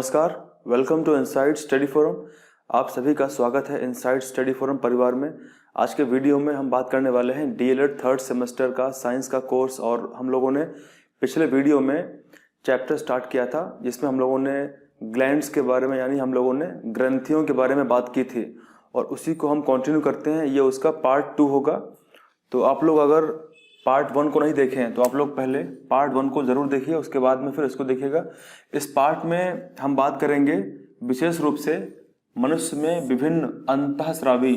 नमस्कार, welcome to Inside Study Forum. आप सभी का स्वागत है इनसाइड स्टडी फोरम परिवार में। आज के वीडियो में हम बात करने वाले हैं डीएलएड थर्ड सेमेस्टर का साइंस का कोर्स। और हम लोगों ने पिछले वीडियो में चैप्टर स्टार्ट किया था जिसमें हम लोगों ने ग्लैंड्स के बारे में यानी हम लोगों ने ग्रंथियों के बारे में बात की थी और उसी को हम कंटिन्यू करते हैं। ये उसका पार्ट 2 होगा। तो आप लोग अगर पार्ट 1 को नहीं देखे हैं तो आप लोग पहले पार्ट 1 को ज़रूर देखिए, उसके बाद में फिर इसको देखिएगा। इस पार्ट में हम बात करेंगे विशेष रूप से मनुष्य में विभिन्न अंतःस्रावी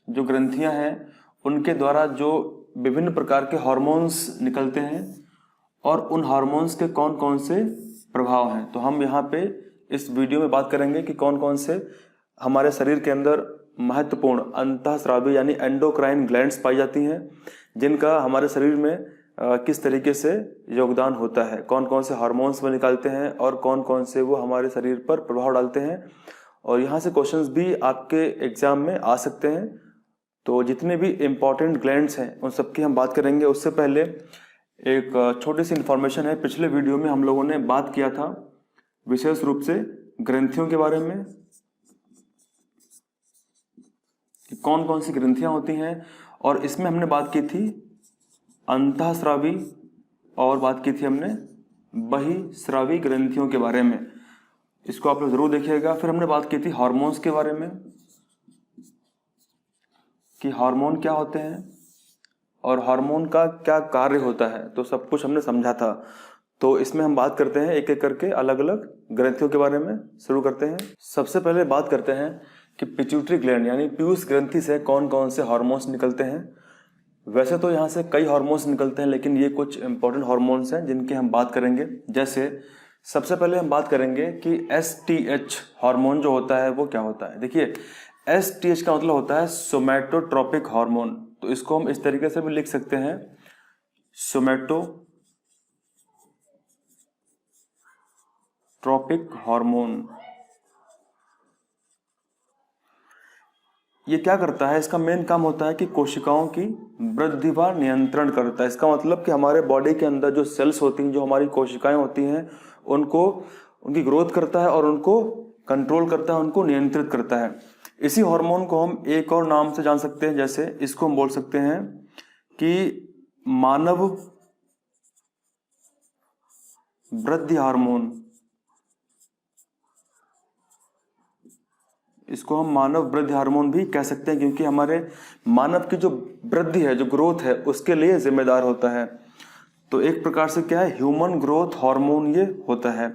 जो ग्रंथियां हैं उनके द्वारा जो विभिन्न प्रकार के हार्मोन्स निकलते हैं और उन हार्मोन्स के कौन कौन से प्रभाव हैं। तो हम यहाँ पे इस वीडियो में बात करेंगे कि कौन कौन से हमारे शरीर के अंदर महत्वपूर्ण अंतःस्रावी यानी एंडोक्राइन ग्लैंड्स पाई जाती हैं, जिनका हमारे शरीर में किस तरीके से योगदान होता है, कौन कौन से हार्मोन्स वो निकालते हैं और कौन कौन से वो हमारे शरीर पर प्रभाव डालते हैं। और यहाँ से क्वेश्चंस भी आपके एग्जाम में आ सकते हैं। तो जितने भी इम्पॉर्टेंट ग्लैंड्स हैं उन सब की हम बात करेंगे। उससे पहले एक छोटी सी इन्फॉर्मेशन है। पिछले वीडियो में हम लोगों ने बात किया था विशेष रूप से ग्रंथियों के बारे में कि कौन कौन सी ग्रंथियां होती हैं, और इसमें हमने बात की थी अंतःस्रावी और बात की थी हमने बहिःस्रावी ग्रंथियों के बारे में। इसको आप लोग जरूर देखिएगा। फिर हमने बात की थी हार्मोन्स के बारे में कि हार्मोन क्या होते हैं और हार्मोन का क्या कार्य होता है, तो सब कुछ हमने समझा था। तो इसमें हम बात करते हैं एक एक करके अलग अलग ग्रंथियों के बारे में। शुरू करते हैं। सबसे पहले बात करते हैं कि पिट्यूटरी ग्लैंड यानी पीयूष ग्रंथि से कौन कौन से हार्मोन्स निकलते हैं। वैसे तो यहाँ से कई हार्मोन्स निकलते हैं, लेकिन ये कुछ इंपॉर्टेंट हार्मोन्स हैं जिनकी हम बात करेंगे। जैसे सबसे पहले हम बात करेंगे कि एसटीएच हार्मोन जो होता है वो क्या होता है। देखिए, एसटीएच का मतलब होता है सोमैटोट्रोपिक हार्मोन। तो इसको हम इस तरीके से भी लिख सकते हैं, सोमैटोट्रोपिक हार्मोन। ये क्या करता है, इसका मेन काम होता है कि कोशिकाओं की वृद्धि व नियंत्रण करता है। इसका मतलब कि हमारे बॉडी के अंदर जो सेल्स होती हैं, जो हमारी कोशिकाएं होती हैं, उनको उनकी ग्रोथ करता है और उनको कंट्रोल करता है, उनको नियंत्रित करता है। इसी हार्मोन को हम एक और नाम से जान सकते हैं। जैसे इसको हम बोल सकते हैं कि मानव वृद्धि हार्मोन। इसको हम मानव वृद्धि हार्मोन भी कह सकते हैं, क्योंकि हमारे मानव की जो वृद्धि है, जो ग्रोथ है, उसके लिए जिम्मेदार होता है। तो एक प्रकार से क्या है, ह्यूमन ग्रोथ हार्मोन ये होता है।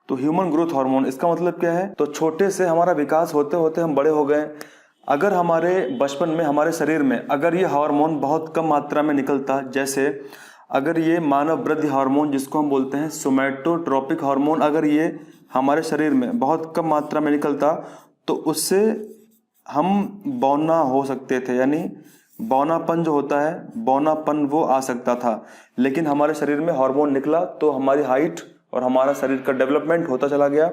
तो ह्यूमन ग्रोथ हार्मोन इसका मतलब क्या है, तो छोटे से हमारा विकास होते होते हम बड़े हो गए। अगर हमारे बचपन में हमारे शरीर में अगर ये हार्मोन बहुत कम मात्रा में निकलता, जैसे अगर ये मानव वृद्धि हार्मोन जिसको हम बोलते हैं सोमैटोट्रोपिक हार्मोन, अगर ये हमारे शरीर में बहुत कम मात्रा में निकलता तो उससे हम बौना हो सकते थे, यानी बौनापन जो होता है, बौनापन वो आ सकता था। लेकिन हमारे शरीर में हार्मोन निकला तो हमारी हाइट और हमारा शरीर का डेवलपमेंट होता चला गया।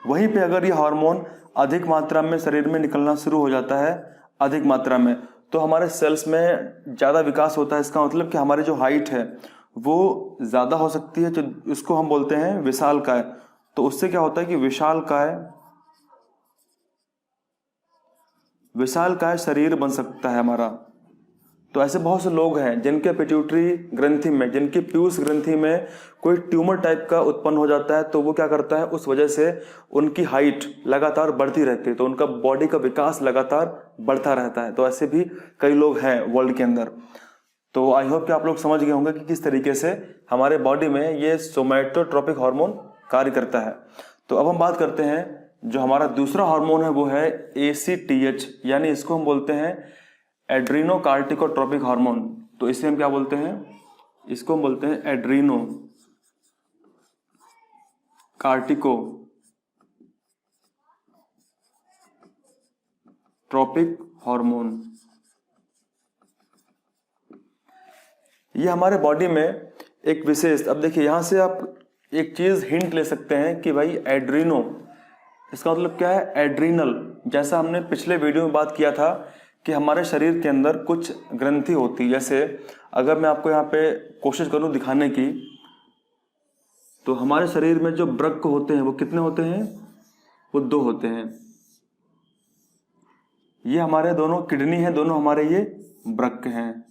वहीं पे अगर ये हार्मोन अधिक मात्रा में शरीर में निकलना शुरू हो जाता है, अधिक मात्रा में, तो हमारे सेल्स में ज़्यादा विकास होता है। इसका मतलब कि हमारी जो हाइट है वो ज़्यादा हो सकती है, जो इसको हम बोलते हैं विशालकाय। तो उससे क्या होता है कि विशालकाय शरीर बन सकता है हमारा। तो ऐसे बहुत से लोग हैं जिनके पिट्यूटरी ग्रंथि में, जिनकी पीयूष ग्रंथि में कोई ट्यूमर टाइप का उत्पन्न हो जाता है। तो वो क्या करता है, उस वजह से उनकी हाइट लगातार बढ़ती रहती है, तो उनका बॉडी का विकास लगातार बढ़ता रहता है। तो ऐसे भी कई लोग हैं वर्ल्ड के अंदर। तो आई होप कि आप लोग समझ गए होंगे कि किस तरीके से हमारे बॉडी में ये सोमैटोट्रोपिक हार्मोन कार्य करता है। तो अब हम बात करते हैं जो हमारा दूसरा हार्मोन है वो है ACTH, यानी इसको हम बोलते हैं एड्रीनो कार्टिकोट्रोपिक हार्मोन। तो इसे हम क्या बोलते हैं, इसको हम बोलते हैं एड्रीनो कार्टिकोट्रोपिक हार्मोन। ये हमारे बॉडी में एक विशेष, अब देखिए यहां से आप एक चीज हिंट ले सकते हैं कि भाई एड्रीनो, इसका मतलब क्या है, एड्रीनल। जैसा हमने पिछले वीडियो में बात किया था कि हमारे शरीर के अंदर कुछ ग्रंथि होती है। जैसे अगर मैं आपको यहाँ पे कोशिश करूँ दिखाने की, तो हमारे शरीर में जो वृक्क होते हैं वो कितने होते हैं? वो 2 होते हैं। ये हमारे दोनों किडनी हैं, दोनों हमारे ये वृक्क हैं।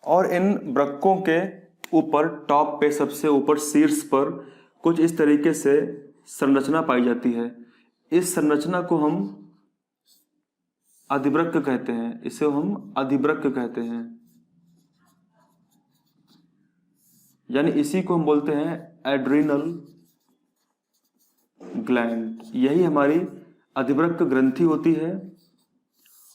और इन वृक्कों के ऊपर टॉप पे, सबसे ऊपर शीर्ष पर कुछ इस तरीके से संरचना पाई जाती है। इस संरचना को हम अधिवृक्क कहते हैं, इसे हम अधिवृक्क कहते हैं, यानी इसी को हम बोलते हैं एड्रिनल ग्लैंड। यही हमारी अधिवृक्क ग्रंथि होती है।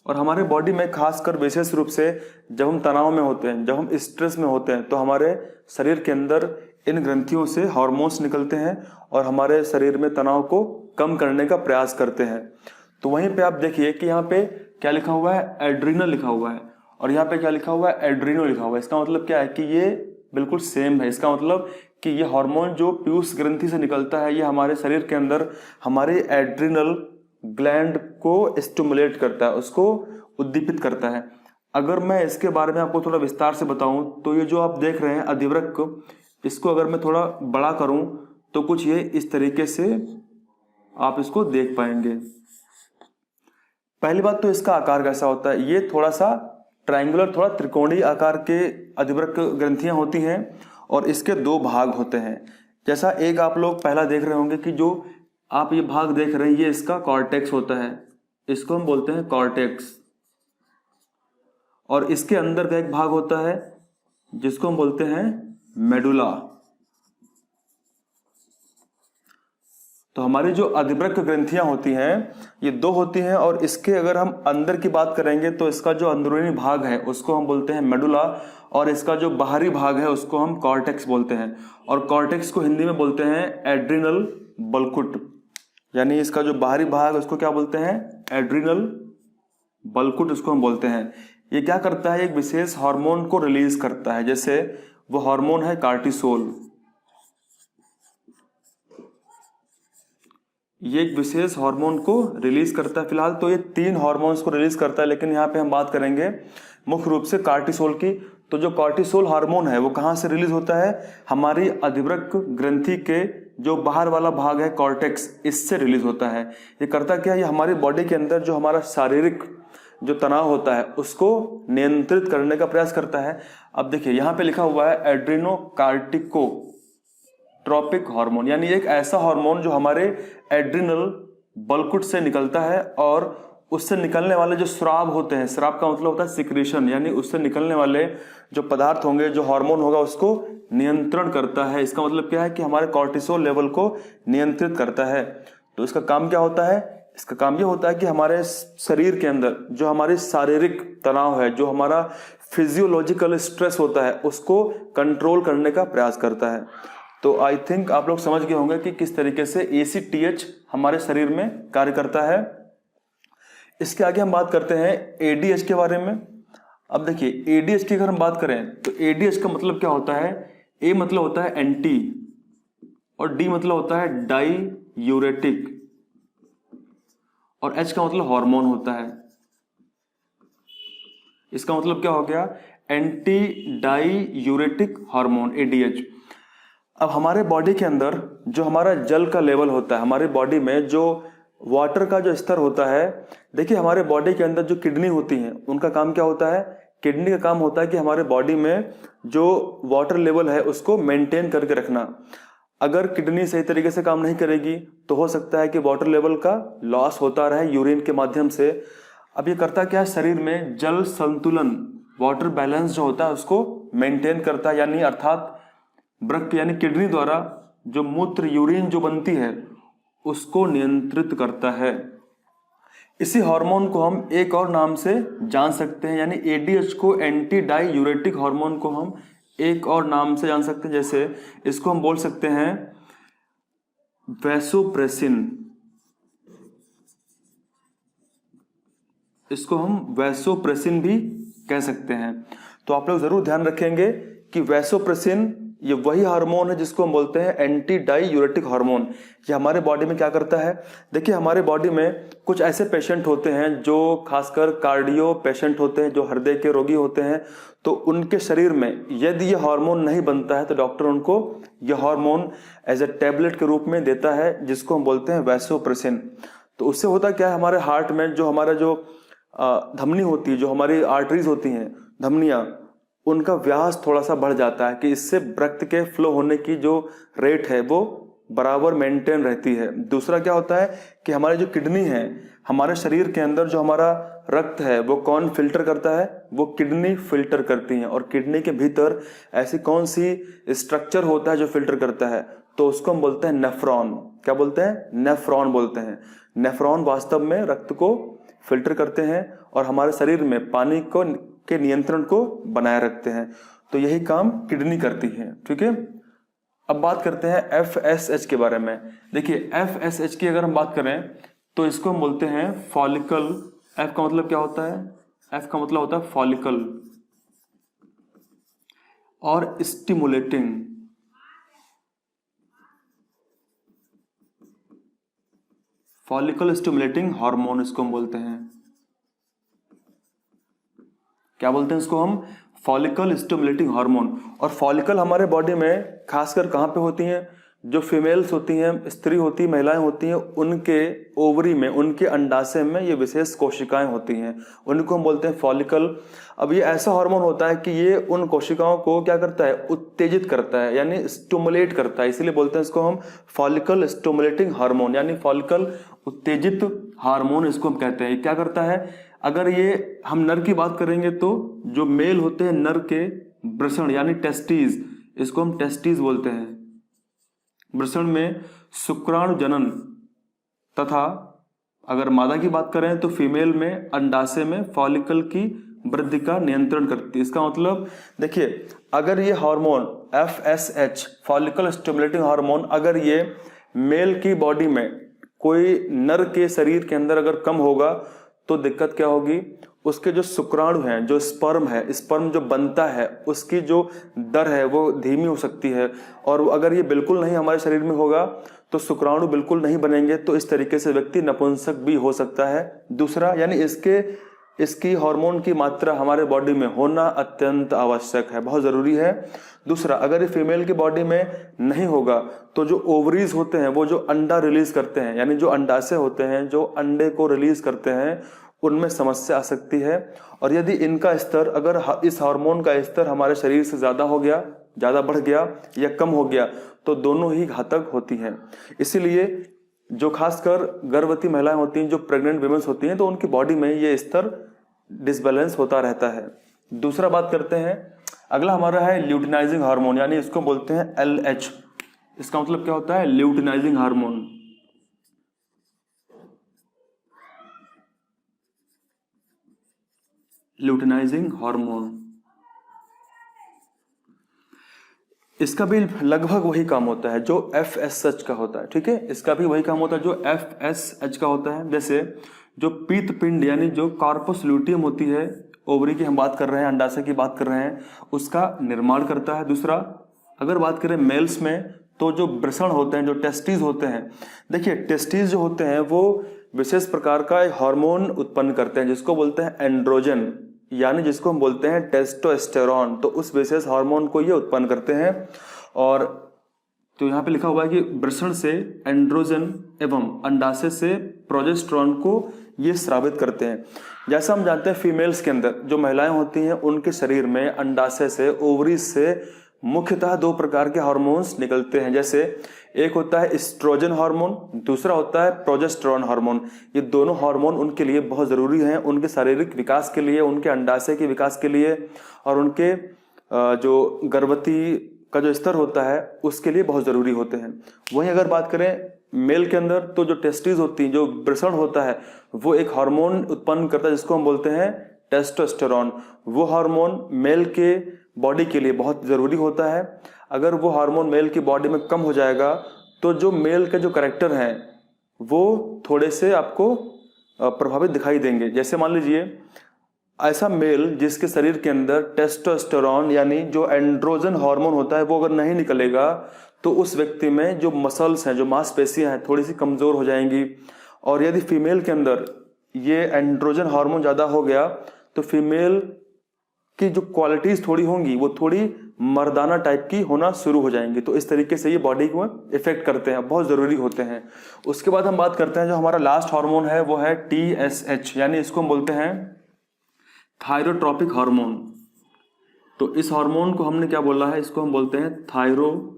और हमारे बॉडी में खासकर विशेष रूप से जब हम तनाव में होते हैं, जब हम स्ट्रेस में होते हैं, तो हमारे शरीर के अंदर इन ग्रंथियों से हार्मोन्स निकलते हैं और हमारे शरीर में तनाव को कम करने का प्रयास करते हैं। तो वहीं पे आप देखिए कि यहाँ पे क्या लिखा हुआ है? एड्रीनल लिखा हुआ है, और यहाँ पे क्या लिखा हुआ है? एड्रीनो लिखा हुआ है। इसका मतलब क्या है कि ये बिल्कुल सेम है। इसका मतलब कि ये हार्मोन जो पीयूष ग्रंथि से निकलता है, ये हमारे शरीर के अंदर हमारे एड्रिनल ग्लैंड को स्टिमुलेट करता है, उसको उद्दीपित करता है। अगर मैं इसके बारे में आपको थोड़ा विस्तार से बताऊं, तो ये जो आप देख रहे हैं अधिवृक्क, इसको अगर मैं थोड़ा बड़ा करूं तो कुछ ये इस तरीके से आप इसको देख पाएंगे। पहली बात तो इसका आकार कैसा होता है? ये थोड़ा सा ट्रायंगुलर, थोड़ा त्रिकोणीय आकार के अधिवृक्क ग्रंथियां होती हैं और इसके 2 भाग होते हैं। जैसा एक आप लोग पहला देख रहे होंगे कि जो आप ये भाग देख रहे हैं, ये इसका कॉर्टेक्स होता है, इसको हम बोलते हैं कॉर्टेक्स। और इसके अंदर का एक भाग होता है जिसको हम बोलते हैं मेडुला। तो हमारी जो अधिवृक्क ग्रंथियां होती हैं ये 2 होती हैं, और इसके अगर हम अंदर की बात करेंगे तो इसका जो अंदरूनी भाग है उसको हम बोलते हैं मेडुला, और इसका जो बाहरी भाग है उसको हम कॉर्टेक्स बोलते हैं। और कॉर्टेक्स को हिंदी में बोलते हैं एड्रिनल बलकुट, यानी इसका जो बाहरी भाग है उसको क्या बोलते हैं? एड्रिनल बलकुट उसको हम बोलते हैं। ये क्या करता है? एक विशेष हार्मोन को रिलीज करता है, जैसे वो हार्मोन है कार्टिसोल। ये एक विशेष हार्मोन को रिलीज करता है। फिलहाल तो ये 3 हार्मोन्स को रिलीज करता है, लेकिन यहाँ पे हम बात करेंगे मुख्य रूप से कार्टिसोल की। तो जो कार्टिसोल हार्मोन है वो कहाँ से रिलीज होता है? हमारी अधिवृक्क ग्रंथि के जो बाहर वाला भाग है कॉर्टेक्स, इससे रिलीज होता है। ये करता क्या है? ये हमारी बॉडी के अंदर जो हमारा शारीरिक जो तनाव होता है उसको नियंत्रित करने का प्रयास करता है। अब देखिए यहाँ पे लिखा हुआ है एड्रिनोकार्टिकोट्रोपिक हार्मोन, यानी एक ऐसा हार्मोन जो हमारे एड्रिनल बलकुट से निकलता है, और उससे निकलने वाले जो स्राव होते हैं, स्राव का मतलब होता है सिक्रीशन, यानी उससे निकलने वाले जो पदार्थ होंगे, जो हार्मोन होगा, उसको नियंत्रण करता है। इसका मतलब क्या है कि हमारे कॉर्टिसोल लेवल को नियंत्रित करता है। तो इसका काम क्या होता है? इसका काम ये होता है कि हमारे शरीर के अंदर जो हमारी शारीरिक तनाव है, जो हमारा फिजियोलॉजिकल स्ट्रेस होता है, उसको कंट्रोल करने का प्रयास करता है। तो आई थिंक आप लोग समझ गए होंगे कि किस तरीके से ACTH हमारे शरीर में कार्य करता है। इसके आगे हम बात करते हैं ADH के बारे में। अब देखिए ADH की अगर हम बात करें तो ADH का मतलब क्या होता है? A मतलब होता है एंटी, और D मतलब होता है डाई यूरेटिक, और H का मतलब हार्मोन होता है। इसका मतलब क्या हो गया? Anti diuretic hormone, ADH। अब हमारे बॉडी के अंदर जो हमारा जल का लेवल होता है, हमारी बॉडी में जो वाटर का जो स्तर होता है, देखिए हमारे बॉडी के अंदर जो किडनी होती हैं उनका काम क्या होता है? किडनी का काम होता है कि हमारे बॉडी में जो वाटर लेवल है उसको मेंटेन करके रखना। अगर किडनी सही तरीके से काम नहीं करेगी तो हो सकता है कि वाटर लेवल का लॉस होता रहे यूरिन के माध्यम से। अब ये करता क्या है? शरीर में जल संतुलन, वाटर बैलेंस जो होता है उसको मेंटेन करता है, यानी अर्थात वृक्क यानी किडनी द्वारा जो मूत्र यूरिन जो बनती है उसको नियंत्रित करता है। इसी हार्मोन को हम एक और नाम से जान सकते हैं, यानी ADH को, एंटी डाई यूरेटिक हार्मोन को हम एक और नाम से जान सकते हैं। जैसे इसको हम बोल सकते हैं वैसोप्रेसिन, इसको हम वैसोप्रेसिन भी कह सकते हैं। तो आप लोग जरूर ध्यान रखेंगे कि वैसोप्रेसिन ये वही हार्मोन है जिसको हम बोलते हैं एंटी डाईयूरेटिक हार्मोन। ये हमारे बॉडी में क्या करता है, देखिए हमारे बॉडी में कुछ ऐसे पेशेंट होते हैं जो खासकर कार्डियो पेशेंट होते हैं, जो हृदय के रोगी होते हैं, तो उनके शरीर में यदि ये हार्मोन नहीं बनता है तो डॉक्टर उनको ये हार्मोन एज ए टैबलेट के रूप में देता है, जिसको हम बोलते हैं वैसोप्रेसिन। तो उससे होता क्या है, हमारे हार्ट में जो हमारा जो धमनी होती है, जो हमारी आर्टरीज होती हैं, धमनियाँ, उनका व्यास थोड़ा सा बढ़ जाता है कि इससे रक्त के फ्लो होने की जो रेट है वो बराबर मेंटेन रहती है। दूसरा क्या होता है कि हमारी जो किडनी है, हमारे शरीर के अंदर जो हमारा रक्त है वो कौन फिल्टर करता है, वो किडनी फिल्टर करती है। और किडनी के भीतर ऐसी कौन सी स्ट्रक्चर होता है जो फिल्टर करता है, तो उसको हम बोलते हैं नेफ्रॉन। क्या बोलते हैं, नेफ्रॉन बोलते हैं। नेफ्रॉन वास्तव में रक्त को फिल्टर करते हैं और हमारे शरीर में पानी को के नियंत्रण को बनाए रखते हैं। तो यही काम किडनी करती है, ठीक है। अब बात करते हैं FSH के बारे में। देखिए FSH की अगर हम बात करें तो इसको हम बोलते हैं फॉलिकल। F का मतलब क्या होता है, F का मतलब होता है फॉलिकल और स्टिमुलेटिंग। फॉलिकल स्टिमुलेटिंग हार्मोन इसको हम बोलते हैं। क्या बोलते हैं इसको हम, फॉलिकल स्टिमुलेटिंग हार्मोन। और फॉलिकल हमारे बॉडी में खासकर कहाँ पे होती हैं, जो फीमेल्स होती हैं, स्त्री होती है, महिलाएं होती हैं, उनके ओवरी में, उनके अंडाशय में ये विशेष कोशिकाएं होती हैं, उनको हम बोलते हैं फॉलिकल। अब ये ऐसा हार्मोन होता है कि ये उन कोशिकाओं को क्या करता है, उत्तेजित करता है, यानी स्टिमुलेट करता है। इसीलिए बोलते हैं इसको हम फॉलिकल स्टिमुलेटिंग हार्मोन, यानी फॉलिकल उत्तेजित हार्मोन इसको हम कहते हैं। क्या करता है, अगर ये हम नर की बात करेंगे तो जो मेल होते हैं नर के वृषण यानी टेस्टीज, इसको हम टेस्टीज बोलते हैं। वृषण में शुक्राणु जनन तथा अगर मादा की बात करें तो फीमेल में अंडाशय में फॉलिकल की वृद्धि का नियंत्रण करती है। इसका मतलब देखिए, अगर ये hormone FSH follicle stimulating hormone अगर ये मेल की बॉडी में कोई नर के शरीर के अंदर अगर कम होगा तो दिक्कत क्या होगी, उसके जो शुक्राणु हैं, जो स्पर्म है, स्पर्म जो बनता है उसकी जो दर है वो धीमी हो सकती है। और अगर ये बिल्कुल नहीं हमारे शरीर में होगा तो शुक्राणु बिल्कुल नहीं बनेंगे, तो इस तरीके से व्यक्ति नपुंसक भी हो सकता है। दूसरा यानी इसकी हार्मोन की मात्रा हमारे बॉडी में होना अत्यंत आवश्यक है, बहुत जरूरी है। दूसरा, अगर ये फीमेल की बॉडी में नहीं होगा तो जो ओवरीज होते हैं वो जो अंडा रिलीज करते हैं, यानी जो अंडाशय होते हैं जो अंडे को रिलीज करते हैं, उनमें समस्या आ सकती है। और यदि इनका स्तर, अगर इस हार्मोन का स्तर हमारे शरीर से ज्यादा हो गया, ज्यादा बढ़ गया या कम हो गया, तो दोनों ही घातक होती हैं। इसीलिए जो खासकर गर्भवती महिलाएं होती हैं, जो प्रेग्नेंट विमेंस होती हैं, तो उनकी बॉडी में ये स्तर डिसबैलेंस होता रहता है। दूसरा बात करते हैं, अगला हमारा है ल्यूटिनाइजिंग हार्मोन, यानी इसको बोलते हैं LH। इसका मतलब क्या होता है, ल्यूटिनाइजिंग हार्मोन। ल्यूटिनाइजिंग हार्मोन, इसका भी लगभग वही काम होता है जो FSH का होता है, ठीक है। इसका भी वही काम होता है जो FSH का होता है। जैसे जो पीत पिंड यानी जो कार्पस ल्यूटियम होती है, ओवरी की हम बात कर रहे हैं, अंडाशय की बात कर रहे हैं, उसका निर्माण करता है। दूसरा, अगर बात करें मेल्स में तो जो वृषण होते हैं, जो टेस्टीज होते हैं, देखिए टेस्टीज जो होते हैं वो विशेष प्रकार का एक हार्मोन उत्पन्न करते हैं जिसको बोलते हैं एंड्रोजन, यानी जिसको हम बोलते हैं टेस्टोस्टेरोन। तो उस विशेष हार्मोन को ये उत्पन्न करते हैं। और तो यहाँ पे लिखा हुआ है कि वृषण से एंड्रोजन एवं अंडाशय से प्रोजेस्टेरोन को ये स्रावित करते हैं। जैसा हम जानते हैं फीमेल्स के अंदर जो महिलाएं होती हैं उनके शरीर में अंडाशय से, ओवरीज से मुख्यतः दो प्रकार के हार्मोन्स निकलते हैं। जैसे एक होता है एस्ट्रोजन हार्मोन, दूसरा होता है प्रोजेस्टेरोन हार्मोन। ये दोनों हार्मोन उनके लिए बहुत जरूरी हैं, उनके शारीरिक विकास के लिए, उनके अंडाशय के विकास के लिए और उनके जो गर्भवती का जो स्तर होता है उसके लिए बहुत जरूरी होते हैं। वहीं अगर बात करें मेल के अंदर तो जो टेस्टिस होती हैं, जो वृषण होता है, वो एक हार्मोन उत्पन्न करता है जिसको हम बोलते हैं टेस्टोस्टेरोन। वो हार्मोन मेल के बॉडी के लिए बहुत जरूरी होता है। अगर वो हार्मोन मेल की बॉडी में कम हो जाएगा तो जो मेल के जो कैरेक्टर हैं वो थोड़े से आपको प्रभावित दिखाई देंगे। जैसे मान लीजिए ऐसा मेल जिसके शरीर के अंदर टेस्टोस्टेरोन यानी जो एंड्रोजन हार्मोन होता है वो अगर नहीं निकलेगा तो उस व्यक्ति में जो मसल्स हैं, जो मांसपेशियां हैं, थोड़ी सी कमजोर हो जाएंगी। और यदि फीमेल के अंदर ये एंड्रोजन हार्मोन ज़्यादा हो गया तो फीमेल की जो क्वालिटीज़ थोड़ी होंगी वो थोड़ी मर्दाना टाइप की होना शुरू हो जाएंगी। तो इस तरीके से ये बॉडी को इफेक्ट करते हैं, बहुत ज़रूरी होते हैं। उसके बाद हम बात करते हैं जो हमारा लास्ट हार्मोन है वो है TSH, यानी इसको हम बोलते हैं थायरोट्रॉपिक हार्मोन। तो इस हार्मोन को हमने क्या बोला है, इसको हम बोलते हैं थायरोट्रॉपिक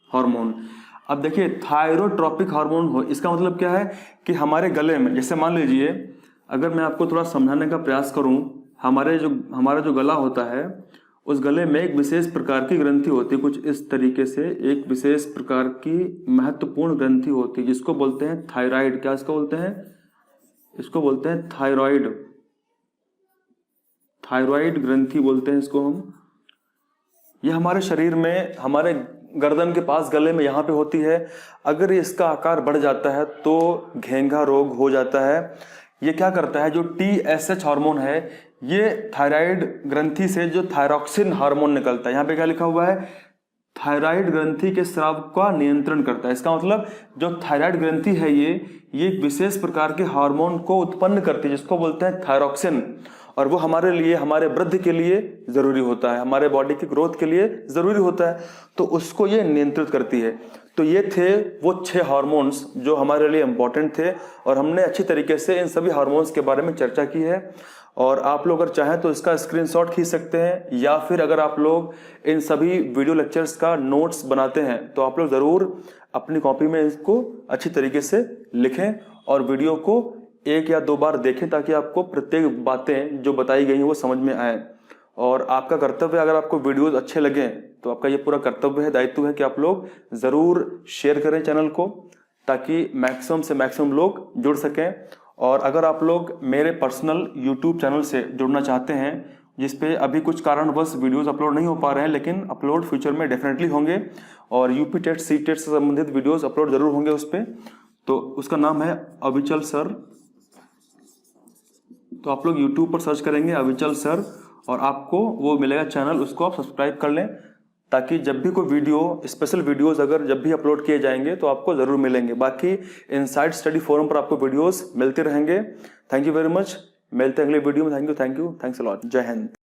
हार्मोन। अब देखिए थायरोट्रॉपिक हार्मोन हो, इसका मतलब क्या है कि हमारे गले में, जैसे मान लीजिए अगर मैं आपको थोड़ा समझाने का प्रयास करूं, हमारा जो गला होता है उस गले में एक विशेष प्रकार की ग्रंथि होती है, कुछ इस तरीके से एक विशेष प्रकार की महत्वपूर्ण ग्रंथि होती है जिसको बोलते हैं थायराइड। क्या इसको बोलते हैं? इसको बोलते हैं थायराइड। थायराइड ग्रंथि बोलते हैं इसको हम। यह हमारे शरीर में, हमारे गर्दन के पास, गले में यहाँ पे होती है। अगर इसका आकार बढ़ जाता है तो घेंघा रोग हो जाता है। ये क्या करता है, जो TSH हार्मोन है ये थायराइड ग्रंथि से जो थायरॉक्सिन हार्मोन निकलता है, यहाँ पे क्या लिखा हुआ है, थायराइड ग्रंथि के स्राव का नियंत्रण करता है। इसका मतलब जो थायराइड ग्रंथि है ये एक विशेष प्रकार के हार्मोन को उत्पन्न करती है जिसको बोलते हैं थायरॉक्सिन, और वो हमारे लिए, हमारे वृद्धि के लिए जरूरी होता है, हमारे बॉडी की ग्रोथ के लिए जरूरी होता है। तो उसको ये नियंत्रित करती है। तो ये थे वो 6 हार्मोन्स जो हमारे लिए इंपॉर्टेंट थे और हमने अच्छी तरीके से इन सभी हार्मोन्स के बारे में चर्चा की है। और आप लोग अगर चाहें तो इसका स्क्रीनशॉट खींच सकते हैं, या फिर अगर आप लोग इन सभी वीडियो लेक्चर्स का नोट्स बनाते हैं तो आप लोग ज़रूर अपनी कॉपी में इसको अच्छी तरीके से लिखें और वीडियो को 1 या 2 बार देखें ताकि आपको प्रत्येक बातें जो बताई गई हैं वो समझ में आए। और आपका कर्तव्य, अगर आपको वीडियोस अच्छे लगें तो आपका ये पूरा कर्तव्य है, दायित्व है कि आप लोग ज़रूर शेयर करें चैनल को ताकि मैक्सिमम से मैक्सिमम लोग जुड़ सकें। और अगर आप लोग मेरे पर्सनल YouTube चैनल से जुड़ना चाहते हैं जिस पे अभी कुछ कारणवश वीडियोस अपलोड नहीं हो पा रहे हैं, लेकिन अपलोड फ्यूचर में डेफिनेटली होंगे और यूपी टेट सी टेट से संबंधित वीडियोस अपलोड जरूर होंगे उस पर, तो उसका नाम है अविचल सर। तो आप लोग YouTube पर सर्च करेंगे अविचल सर और आपको वो मिलेगा चैनल, उसको आप सब्सक्राइब कर लें ताकि जब भी कोई वीडियो, स्पेशल वीडियोस अगर जब भी अपलोड किए जाएंगे तो आपको ज़रूर मिलेंगे। बाकी इनसाइड स्टडी फोरम पर आपको वीडियोस मिलते रहेंगे। Thank you very much. मिलते हैं अगले वीडियो में। Thank you, thanks a lot. जय हिंद।